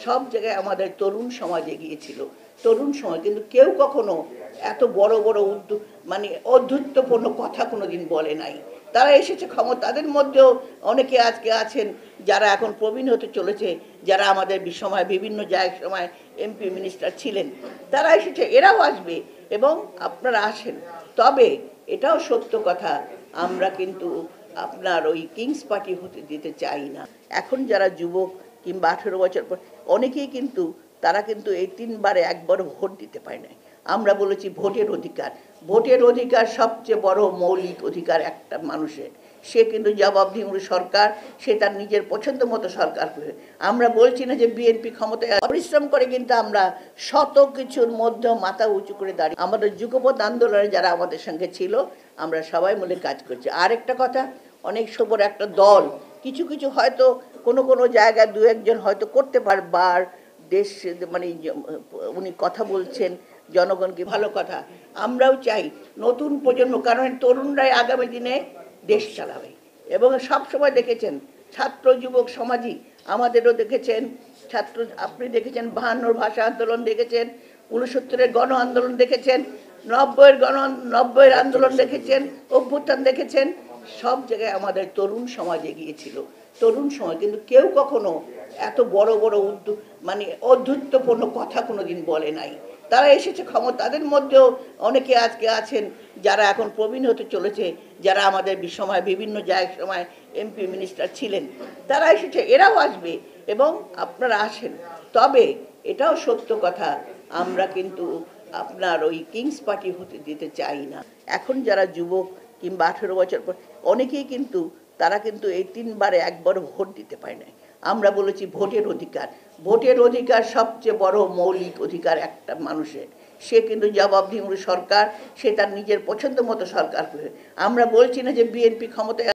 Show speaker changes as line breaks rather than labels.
সব জায়গায় আমাদের তরুণ সমাজ এগিয়েছিল। তরুণ সমাজ কিন্তু কেউ কখনো এত বড় বড় মানে অধ্যুত্বপূর্ণ কথা কোনোদিন বলে নাই। তারা এসেছে ক্ষমতা, তাদের মধ্যেও অনেকে আজকে আছেন যারা এখন প্রবীণ হতে চলেছে, যারা আমাদের সময় বিভিন্ন জায়গায় সময় এমপি মিনিস্টার ছিলেন, তারা এসেছে, এরাও আসবে এবং আপনারা আসেন। তবে এটাও সত্য কথা, আমরা কিন্তু আপনার ওই কিংস পার্টি হতে দিতে চাই না। এখন যারা যুবক কিংবা 18 বছর পর অনেকেই কিন্তু তারা কিন্তু এই 3বারে একবারও ভোট দিতে পারে না। আমরা বলেছি ভোটের অধিকার, ভোটের অধিকার সবচেয়ে বড় মৌলিক অধিকার একটা মানুষের। সে কিন্তু জবাবদিহি সরকার, সে তার নিজের পছন্দ মতো সরকার করে। আমরা বলছি না যে বিএনপি ক্ষমতায় পরিশ্রম করে, কিন্তু আমরা শত কিছুর মধ্যে মাথা উঁচু করে দাঁড়িয়ে আমাদের যুগপৎ আন্দোলনে যারা আমাদের সঙ্গে ছিল, আমরা সবাই মিলে কাজ করছি। আরেকটা কথা, অনেক সময় একটা দল কিছু কিছু হয়তো কোনো কোনো জায়গায় দু একজন হয়তো করতে পারবার দেশ মানে উনি কথা বলছেন জনগণকে, ভালো কথা। আমরাও চাই নতুন প্রজন্ম, কারণ তরুণরাই আগামী দিনে দেশ চালাবে। এবং সব সময় দেখেছেন ছাত্র যুবক সমাজই আমাদেরও দেখেছেন, ছাত্র আপনি দেখেছেন 52 ভাষা আন্দোলন দেখেছেন, 69 গণ আন্দোলন দেখেছেন, 90 আন্দোলন দেখেছেন, অভ্যুত্থান দেখেছেন। সব জায়গায় আমাদের তরুণ সমাজ এগিয়েছিল। তরুণ সমাজ কিন্তু কেউ কখনো এত বড় বড় মানে অধ্যুত্বপূর্ণ কথা কোনোদিন বলে নাই। তারা এসেছে ক্ষমতা, তাদের মধ্যেও অনেকে আজকে আছেন যারা এখন প্রবীণ হতে চলেছে, যারা আমাদের সময় বিভিন্ন জায়গায় সময় এমপি মিনিস্টার ছিলেন, তারা এসেছে, এরাও আসবে এবং আপনারা আসেন। তবে এটাও সত্য কথা, আমরা কিন্তু আপনার ওই কিংস পার্টি হতে দিতে চাই না। এখন যারা যুবক কিংবা 18 বছর পর অনেকেই কিন্তু তারা কিন্তু এই 3বারে একবারও ভোট দিতে পারে না। আমরা বলেছি ভোটের অধিকার, ভোটের অধিকার সবচেয়ে বড় মৌলিক অধিকার একটা মানুষের। সে কিন্তু জবাবদিহি সরকার, সে তার নিজের পছন্দ মতো সরকার করে। আমরা বলছি না যে বিএনপি ক্ষমতায়